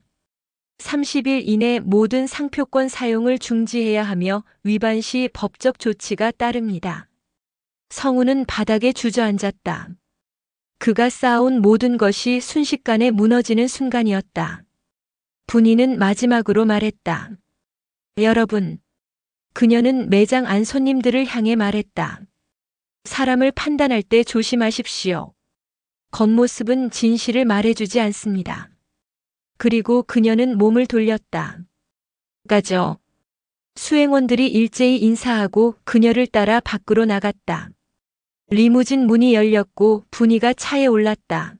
[SPEAKER 1] 30일 이내 모든 상표권 사용을 중지해야 하며 위반 시 법적 조치가 따릅니다. 성우는 바닥에 주저앉았다. 그가 쌓아온 모든 것이 순식간에 무너지는 순간이었다. 분이는 마지막으로 말했다. 여러분, 그녀는 매장 안 손님들을 향해 말했다. 사람을 판단할 때 조심하십시오. 겉모습은 진실을 말해주지 않습니다. 그리고 그녀는 몸을 돌렸다. 가죠. 수행원들이 일제히 인사하고 그녀를 따라 밖으로 나갔다. 리무진 문이 열렸고 분위가 차에 올랐다.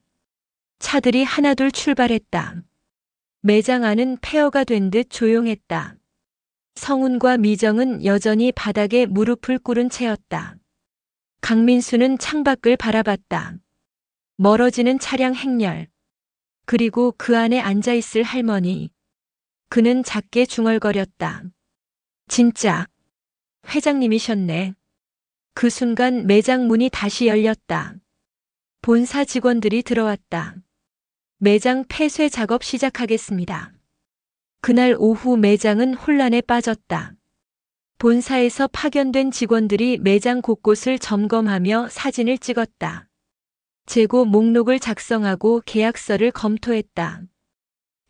[SPEAKER 1] 차들이 하나둘 출발했다. 매장 안은 폐허가 된 듯 조용했다. 성훈과 미정은 여전히 바닥에 무릎을 꿇은 채였다. 강민수는 창밖을 바라봤다. 멀어지는 차량 행렬. 그리고 그 안에 앉아있을 할머니. 그는 작게 중얼거렸다. 진짜 회장님이셨네. 그 순간 매장 문이 다시 열렸다. 본사 직원들이 들어왔다. 매장 폐쇄 작업 시작하겠습니다. 그날 오후 매장은 혼란에 빠졌다. 본사에서 파견된 직원들이 매장 곳곳을 점검하며 사진을 찍었다. 재고 목록을 작성하고 계약서를 검토했다.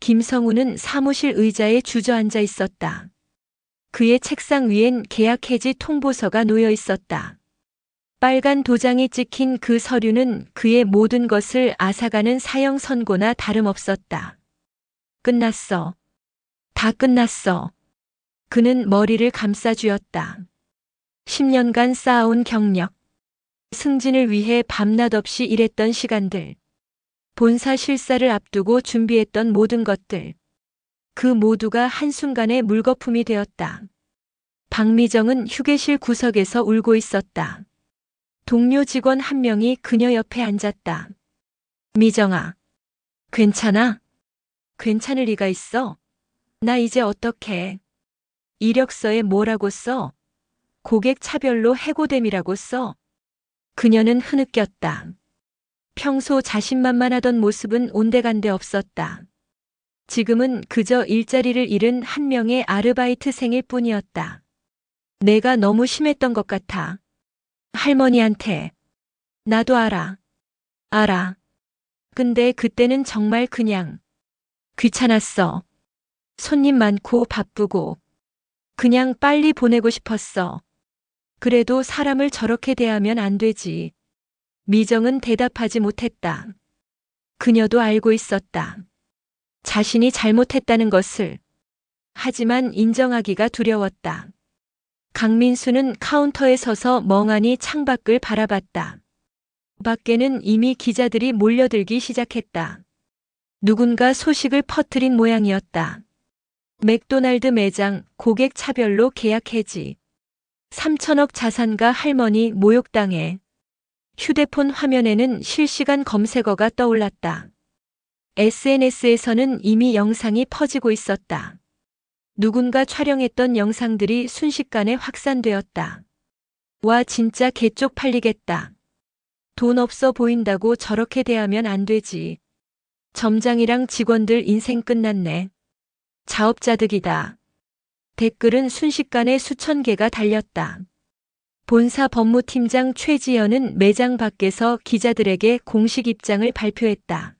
[SPEAKER 1] 김성우는 사무실 의자에 주저앉아 있었다. 그의 책상 위엔 계약 해지 통보서가 놓여 있었다. 빨간 도장이 찍힌 그 서류는 그의 모든 것을 앗아가는 사형 선고나 다름없었다. 끝났어. 다 끝났어. 그는 머리를 감싸쥐었다. 10년간 쌓아온 경력. 승진을 위해 밤낮 없이 일했던 시간들. 본사 실사를 앞두고 준비했던 모든 것들. 그 모두가 한순간에 물거품이 되었다. 박미정은 휴게실 구석에서 울고 있었다. 동료 직원 한 명이 그녀 옆에 앉았다. 미정아, 괜찮아? 괜찮을 리가 있어? 나 이제 어떡해? 이력서에 뭐라고 써? 고객 차별로 해고됨이라고 써? 그녀는 흐느꼈다. 평소 자신만만하던 모습은 온데간데 없었다. 지금은 그저 일자리를 잃은 한 명의 아르바이트생일 뿐이었다. 내가 너무 심했던 것 같아. 할머니한테. 나도 알아. 알아. 근데 그때는 정말 그냥 귀찮았어. 손님 많고 바쁘고. 그냥 빨리 보내고 싶었어. 그래도 사람을 저렇게 대하면 안 되지. 미정은 대답하지 못했다. 그녀도 알고 있었다. 자신이 잘못했다는 것을. 하지만 인정하기가 두려웠다. 강민수는 카운터에 서서 멍하니 창밖을 바라봤다. 밖에는 이미 기자들이 몰려들기 시작했다. 누군가 소식을 퍼뜨린 모양이었다. 맥도날드 매장 고객 차별로 계약 해지. 3천억 자산가 할머니 모욕당해. 휴대폰 화면에는 실시간 검색어가 떠올랐다. SNS에서는 이미 영상이 퍼지고 있었다. 누군가 촬영했던 영상들이 순식간에 확산되었다. 와, 진짜 개쪽 팔리겠다. 돈 없어 보인다고 저렇게 대하면 안 되지. 점장이랑 직원들 인생 끝났네. 자업자득이다. 댓글은 순식간에 수천 개가 달렸다. 본사 법무팀장 최지연은 매장 밖에서 기자들에게 공식 입장을 발표했다.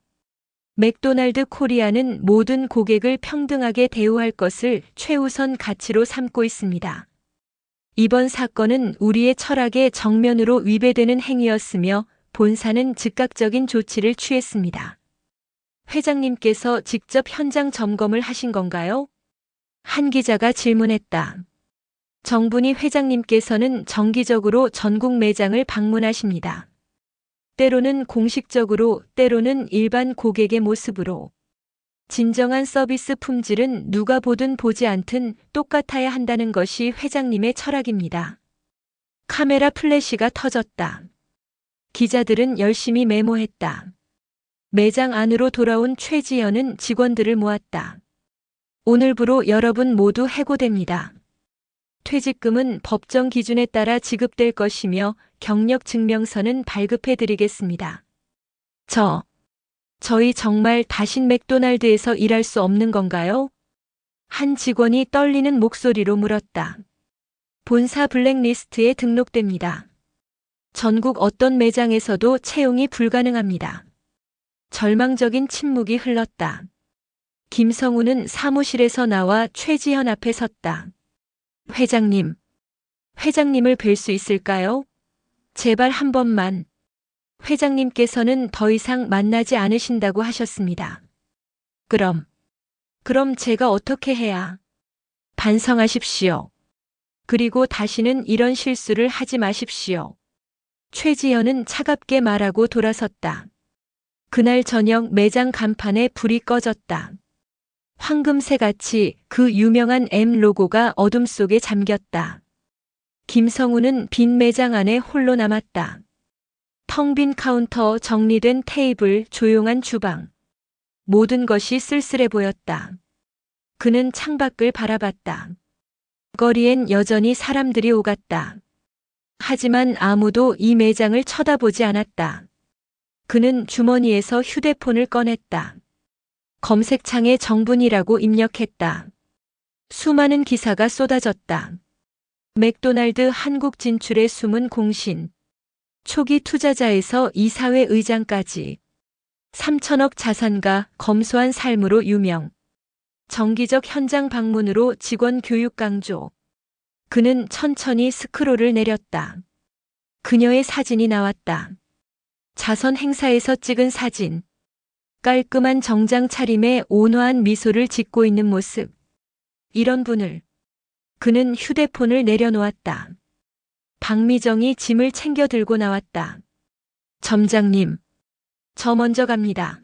[SPEAKER 1] 맥도날드 코리아는 모든 고객을 평등하게 대우할 것을 최우선 가치로 삼고 있습니다. 이번 사건은 우리의 철학에 정면으로 위배되는 행위였으며 본사는 즉각적인 조치를 취했습니다. 회장님께서 직접 현장 점검을 하신 건가요? 한 기자가 질문했다. 정분이 회장님께서는 정기적으로 전국 매장을 방문하십니다. 때로는 공식적으로, 때로는 일반 고객의 모습으로. 진정한 서비스 품질은 누가 보든 보지 않든 똑같아야 한다는 것이 회장님의 철학입니다. 카메라 플래시가 터졌다. 기자들은 열심히 메모했다. 매장 안으로 돌아온 최지연은 직원들을 모았다. 오늘부로 여러분 모두 해고됩니다. 퇴직금은 법정 기준에 따라 지급될 것이며 경력 증명서는 발급해 드리겠습니다. 저희 정말 다신 맥도날드에서 일할 수 없는 건가요? 한 직원이 떨리는 목소리로 물었다. 본사 블랙리스트에 등록됩니다. 전국 어떤 매장에서도 채용이 불가능합니다. 절망적인 침묵이 흘렀다. 김성우는 사무실에서 나와 최지현 앞에 섰다. 회장님, 회장님을 뵐 수 있을까요? 제발 한 번만. 회장님께서는 더 이상 만나지 않으신다고 하셨습니다. 그럼 제가 어떻게 해야? 반성하십시오. 그리고 다시는 이런 실수를 하지 마십시오. 최지연은 차갑게 말하고 돌아섰다. 그날 저녁 매장 간판에 불이 꺼졌다. 황금새같이 그 유명한 M 로고가 어둠 속에 잠겼다. 김성우는 빈 매장 안에 홀로 남았다. 텅 빈 카운터, 정리된 테이블, 조용한 주방. 모든 것이 쓸쓸해 보였다. 그는 창밖을 바라봤다. 거리엔 여전히 사람들이 오갔다. 하지만 아무도 이 매장을 쳐다보지 않았다. 그는 주머니에서 휴대폰을 꺼냈다. 검색창에 정분이라고 입력했다. 수많은 기사가 쏟아졌다. 맥도날드 한국 진출의 숨은 공신. 초기 투자자에서 이사회 의장까지. 3천억 자산가, 검소한 삶으로 유명. 정기적 현장 방문으로 직원 교육 강조. 그는 천천히 스크롤을 내렸다. 그녀의 사진이 나왔다. 자선 행사에서 찍은 사진. 깔끔한 정장 차림에 온화한 미소를 짓고 있는 모습. 이런 분을. 그는 휴대폰을 내려놓았다. 박미정이 짐을 챙겨 들고 나왔다. 점장님, 저 먼저 갑니다.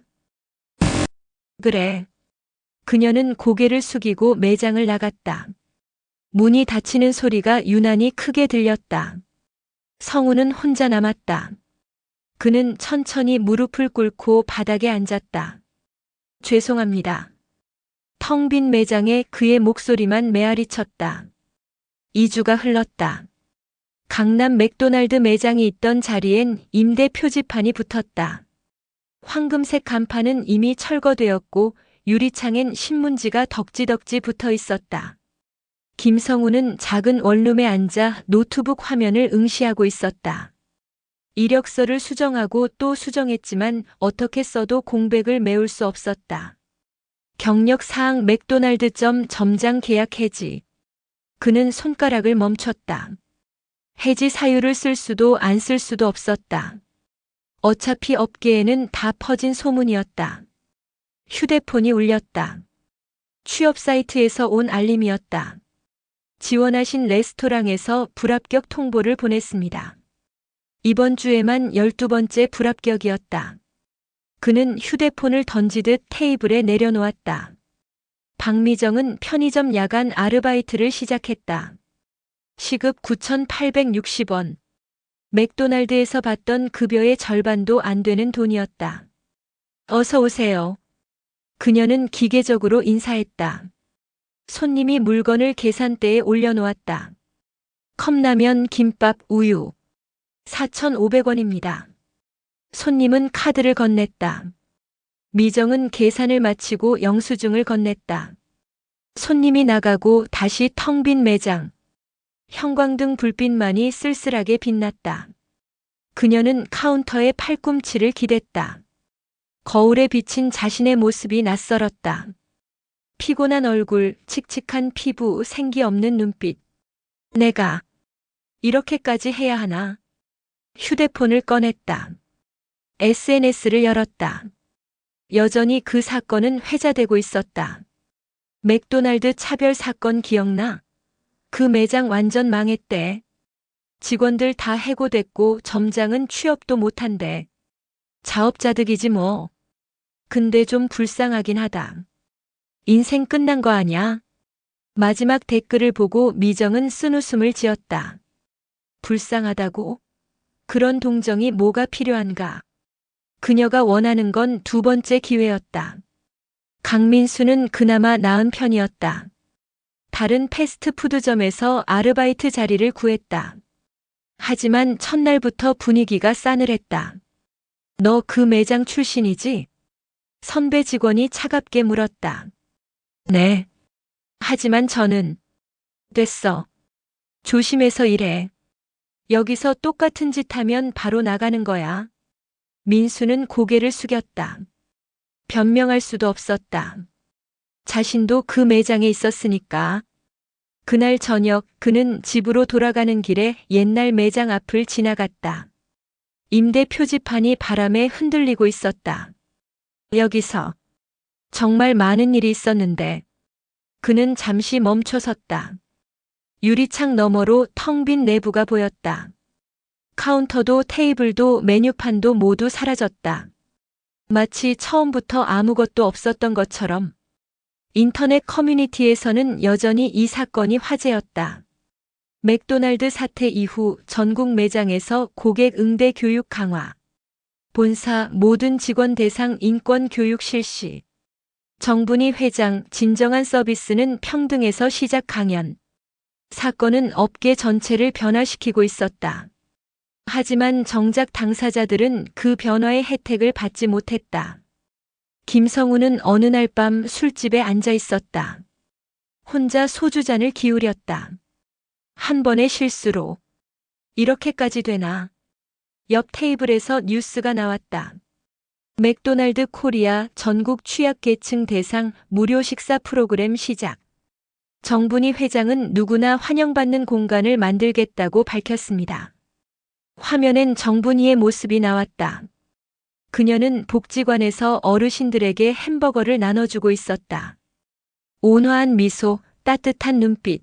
[SPEAKER 1] 그래. 그녀는 고개를 숙이고 매장을 나갔다. 문이 닫히는 소리가 유난히 크게 들렸다. 성우는 혼자 남았다. 그는 천천히 무릎을 꿇고 바닥에 앉았다. 죄송합니다. 텅 빈 매장에 그의 목소리만 메아리쳤다. 2주가 흘렀다. 강남 맥도날드 매장이 있던 자리엔 임대 표지판이 붙었다. 황금색 간판은 이미 철거되었고 유리창엔 신문지가 덕지덕지 붙어 있었다. 김성우는 작은 원룸에 앉아 노트북 화면을 응시하고 있었다. 이력서를 수정하고 또 수정했지만 어떻게 써도 공백을 메울 수 없었다. 경력 사항 맥도날드점 점장 계약 해지. 그는 손가락을 멈췄다. 해지 사유를 쓸 수도 안 쓸 수도 없었다. 어차피 업계에는 다 퍼진 소문이었다. 휴대폰이 울렸다. 취업 사이트에서 온 알림이었다. 지원하신 레스토랑에서 불합격 통보를 보냈습니다. 이번 주에만 12번째 불합격이었다. 그는 휴대폰을 던지듯 테이블에 내려놓았다. 박미정은 편의점 야간 아르바이트를 시작했다. 시급 9,860원. 맥도날드에서 받던 급여의 절반도 안 되는 돈이었다. 어서 오세요. 그녀는 기계적으로 인사했다. 손님이 물건을 계산대에 올려놓았다. 컵라면, 김밥, 우유. 4,500원입니다. 손님은 카드를 건넸다. 미정은 계산을 마치고 영수증을 건넸다. 손님이 나가고 다시 텅 빈 매장. 형광등 불빛만이 쓸쓸하게 빛났다. 그녀는 카운터에 팔꿈치를 기댔다. 거울에 비친 자신의 모습이 낯설었다. 피곤한 얼굴, 칙칙한 피부, 생기 없는 눈빛. 내가 이렇게까지 해야 하나? 휴대폰을 꺼냈다. SNS를 열었다. 여전히 그 사건은 회자되고 있었다. 맥도날드 차별 사건 기억나? 그 매장 완전 망했대. 직원들 다 해고됐고 점장은 취업도 못한대. 자업자득이지 뭐. 근데 좀 불쌍하긴 하다. 인생 끝난 거 아냐? 마지막 댓글을 보고 미정은 쓴웃음을 지었다. 불쌍하다고? 그런 동정이 뭐가 필요한가? 그녀가 원하는 건 두 번째 기회였다. 강민수는 그나마 나은 편이었다. 다른 패스트푸드점에서 아르바이트 자리를 구했다. 하지만 첫날부터 분위기가 싸늘했다. 너 그 매장 출신이지? 선배 직원이 차갑게 물었다. 네. 하지만 저는 됐어. 조심해서 일해. 여기서 똑같은 짓 하면 바로 나가는 거야. 민수는 고개를 숙였다. 변명할 수도 없었다. 자신도 그 매장에 있었으니까. 그날 저녁 그는 집으로 돌아가는 길에 옛날 매장 앞을 지나갔다. 임대 표지판이 바람에 흔들리고 있었다. 여기서 정말 많은 일이 있었는데 그는 잠시 멈춰 섰다. 유리창 너머로 텅 빈 내부가 보였다. 카운터도 테이블도 메뉴판도 모두 사라졌다. 마치 처음부터 아무것도 없었던 것처럼. 인터넷 커뮤니티에서는 여전히 이 사건이 화제였다. 맥도날드 사태 이후 전국 매장에서 고객 응대 교육 강화. 본사 모든 직원 대상 인권 교육 실시. 정분이 회장 진정한 서비스는 평등에서 시작 강연. 사건은 업계 전체를 변화시키고 있었다. 하지만 정작 당사자들은 그 변화의 혜택을 받지 못했다. 김성우는 어느 날 밤 술집에 앉아 있었다. 혼자 소주잔을 기울였다. 한 번의 실수로 이렇게까지 되나? 옆 테이블에서 뉴스가 나왔다. 맥도날드 코리아 전국 취약계층 대상 무료 식사 프로그램 시작. 정분이 회장은 누구나 환영받는 공간을 만들겠다고 밝혔습니다. 화면엔 정분이의 모습이 나왔다. 그녀는 복지관에서 어르신들에게 햄버거를 나눠주고 있었다. 온화한 미소, 따뜻한 눈빛.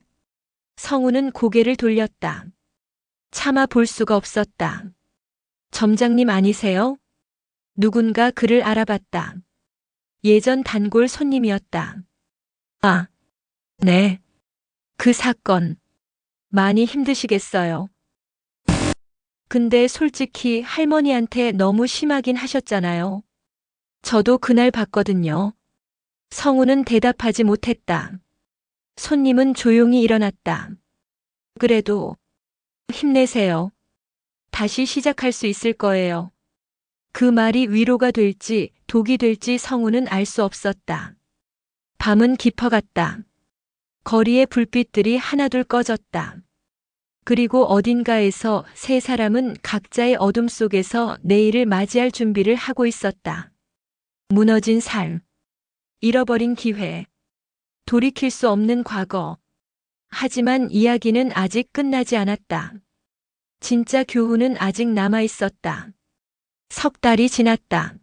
[SPEAKER 1] 성우는 고개를 돌렸다. 차마 볼 수가 없었다. 점장님 아니세요? 누군가 그를 알아봤다. 예전 단골 손님이었다. 아, 네. 그 사건. 많이 힘드시겠어요. 근데 솔직히 할머니한테 너무 심하긴 하셨잖아요. 저도 그날 봤거든요. 성우는 대답하지 못했다. 손님은 조용히 일어났다. 그래도 힘내세요. 다시 시작할 수 있을 거예요. 그 말이 위로가 될지 독이 될지 성우는 알 수 없었다. 밤은 깊어갔다. 거리의 불빛들이 하나둘 꺼졌다. 그리고 어딘가에서 세 사람은 각자의 어둠 속에서 내일을 맞이할 준비를 하고 있었다. 무너진 삶, 잃어버린 기회, 돌이킬 수 없는 과거. 하지만 이야기는 아직 끝나지 않았다. 진짜 교훈은 아직 남아 있었다. 석 달이 지났다.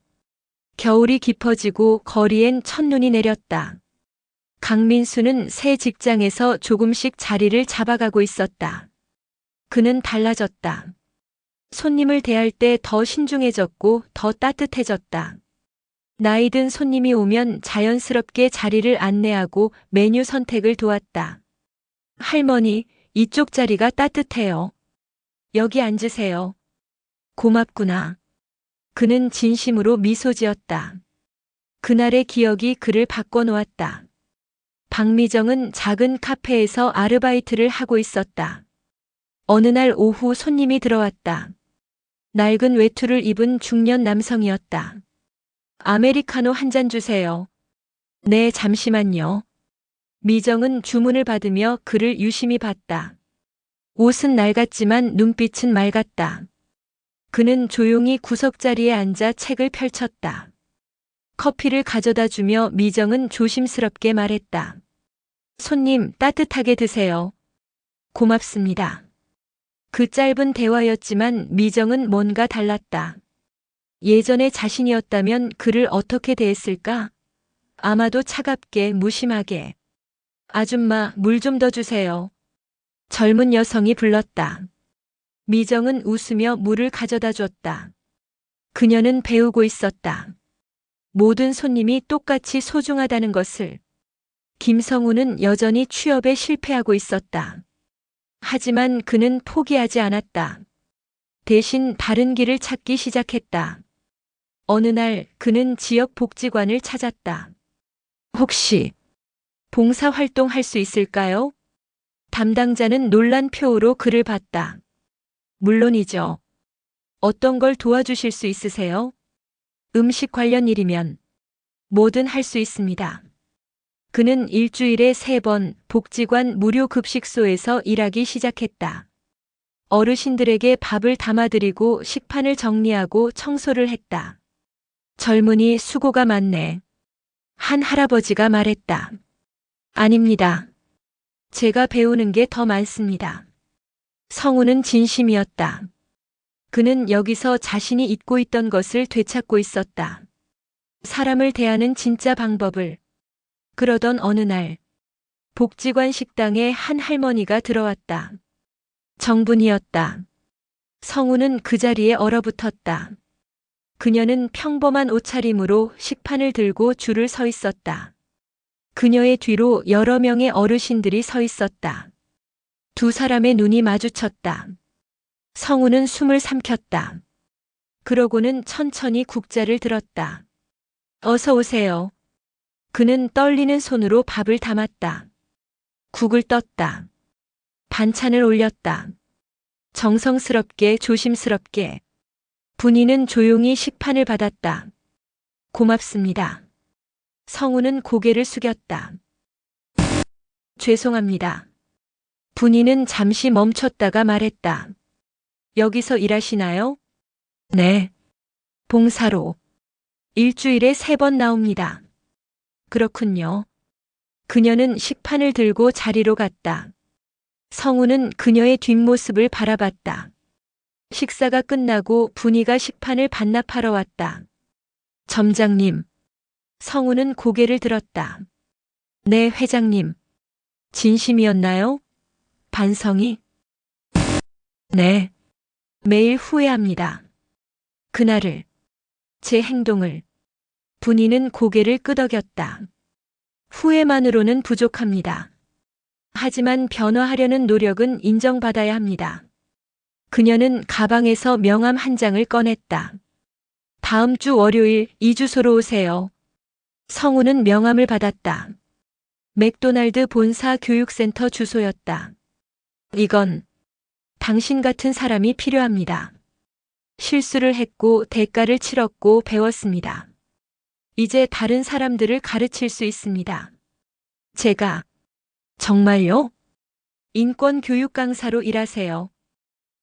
[SPEAKER 1] 겨울이 깊어지고 거리엔 첫눈이 내렸다. 강민수는 새 직장에서 조금씩 자리를 잡아가고 있었다. 그는 달라졌다. 손님을 대할 때 더 신중해졌고 더 따뜻해졌다. 나이 든 손님이 오면 자연스럽게 자리를 안내하고 메뉴 선택을 도왔다. 할머니, 이쪽 자리가 따뜻해요. 여기 앉으세요. 고맙구나. 그는 진심으로 미소 지었다. 그날의 기억이 그를 바꿔놓았다. 박미정은 작은 카페에서 아르바이트를 하고 있었다. 어느 날 오후 손님이 들어왔다. 낡은 외투를 입은 중년 남성이었다. 아메리카노 한 잔 주세요. 네, 잠시만요. 미정은 주문을 받으며 그를 유심히 봤다. 옷은 낡았지만 눈빛은 맑았다. 그는 조용히 구석자리에 앉아 책을 펼쳤다. 커피를 가져다 주며 미정은 조심스럽게 말했다. 손님, 따뜻하게 드세요. 고맙습니다. 그 짧은 대화였지만 미정은 뭔가 달랐다. 예전의 자신이었다면 그를 어떻게 대했을까? 아마도 차갑게, 무심하게. 아줌마, 물 좀 더 주세요. 젊은 여성이 불렀다. 미정은 웃으며 물을 가져다 줬다. 그녀는 배우고 있었다. 모든 손님이 똑같이 소중하다는 것을. 김성우는 여전히 취업에 실패하고 있었다. 하지만 그는 포기하지 않았다. 대신 다른 길을 찾기 시작했다. 어느 날 그는 지역 복지관을 찾았다. 혹시 봉사활동 할 수 있을까요? 담당자는 놀란 표우로 그를 봤다. 물론이죠. 어떤 걸 도와주실 수 있으세요? 음식 관련 일이면 뭐든 할 수 있습니다. 그는 일주일에 3번 복지관 무료 급식소에서 일하기 시작했다. 어르신들에게 밥을 담아드리고 식판을 정리하고 청소를 했다. 젊은이 수고가 많네. 한 할아버지가 말했다. 아닙니다. 제가 배우는 게 더 많습니다. 성우는 진심이었다. 그는 여기서 자신이 잊고 있던 것을 되찾고 있었다. 사람을 대하는 진짜 방법을. 그러던 어느 날, 복지관 식당에 한 할머니가 들어왔다. 정분이었다. 성우는 그 자리에 얼어붙었다. 그녀는 평범한 옷차림으로 식판을 들고 줄을 서 있었다. 그녀의 뒤로 여러 명의 어르신들이 서 있었다. 두 사람의 눈이 마주쳤다. 성우는 숨을 삼켰다. 그러고는 천천히 국자를 들었다. 어서 오세요. 그는 떨리는 손으로 밥을 담았다. 국을 떴다. 반찬을 올렸다. 정성스럽게 조심스럽게. 분이는 조용히 식판을 받았다. 고맙습니다. 성우는 고개를 숙였다. 죄송합니다. 분이는 잠시 멈췄다가 말했다. 여기서 일하시나요? 네. 봉사로. 일주일에 3번 나옵니다. 그렇군요. 그녀는 식판을 들고 자리로 갔다. 성우는 그녀의 뒷모습을 바라봤다. 식사가 끝나고 분이가 식판을 반납하러 왔다. 점장님. 성우는 고개를 들었다. 네, 회장님. 진심이었나요? 반성이? 네. 매일 후회합니다. 그날을. 제 행동을. 분이는 고개를 끄덕였다. 후회만으로는 부족합니다. 하지만 변화하려는 노력은 인정받아야 합니다. 그녀는 가방에서 명함 한 장을 꺼냈다. 다음 주 월요일 이 주소로 오세요. 성우는 명함을 받았다. 맥도날드 본사 교육센터 주소였다. 이건 당신 같은 사람이 필요합니다. 실수를 했고 대가를 치렀고 배웠습니다. 이제 다른 사람들을 가르칠 수 있습니다. 제가 정말요? 인권 교육 강사로 일하세요.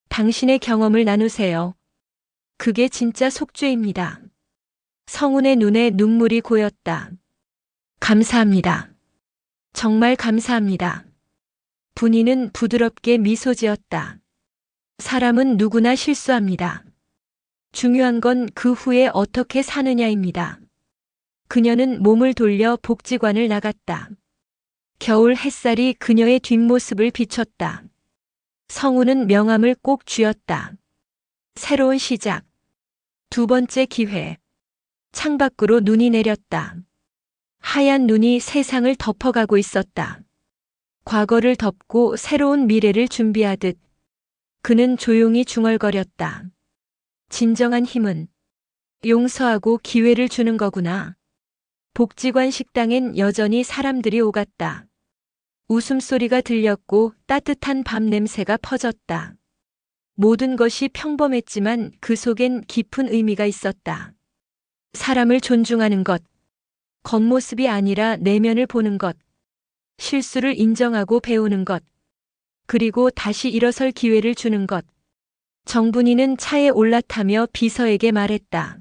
[SPEAKER 1] 당신의 경험을 나누세요. 그게 진짜 속죄입니다. 성운의 눈에 눈물이 고였다. 감사합니다. 정말 감사합니다. 분이는 부드럽게 미소 지었다. 사람은 누구나 실수합니다. 중요한 건 그 후에 어떻게 사느냐입니다. 그녀는 몸을 돌려 복지관을 나갔다. 겨울 햇살이 그녀의 뒷모습을 비췄다. 성우는 명함을 꼭 쥐었다. 새로운 시작. 두 번째 기회. 창밖으로 눈이 내렸다. 하얀 눈이 세상을 덮어가고 있었다. 과거를 덮고 새로운 미래를 준비하듯 그는 조용히 중얼거렸다. 진정한 힘은 용서하고 기회를 주는 거구나. 복지관 식당엔 여전히 사람들이 오갔다. 웃음소리가 들렸고 따뜻한 밤 냄새가 퍼졌다. 모든 것이 평범했지만 그 속엔 깊은 의미가 있었다. 사람을 존중하는 것, 겉모습이 아니라 내면을 보는 것, 실수를 인정하고 배우는 것, 그리고 다시 일어설 기회를 주는 것. 정분이는 차에 올라타며 비서에게 말했다.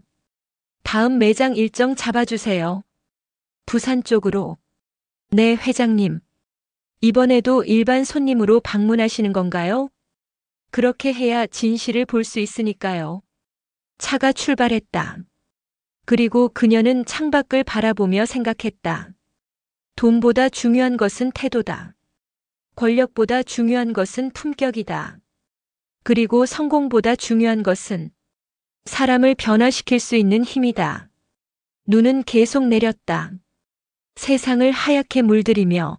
[SPEAKER 1] 다음 매장 일정 잡아주세요. 부산 쪽으로. 네, 회장님. 이번에도 일반 손님으로 방문하시는 건가요? 그렇게 해야 진실을 볼 수 있으니까요. 차가 출발했다. 그리고 그녀는 창밖을 바라보며 생각했다. 돈보다 중요한 것은 태도다. 권력보다 중요한 것은 품격이다. 그리고 성공보다 중요한 것은 사람을 변화시킬 수 있는 힘이다. 눈은 계속 내렸다. 세상을 하얗게 물들이며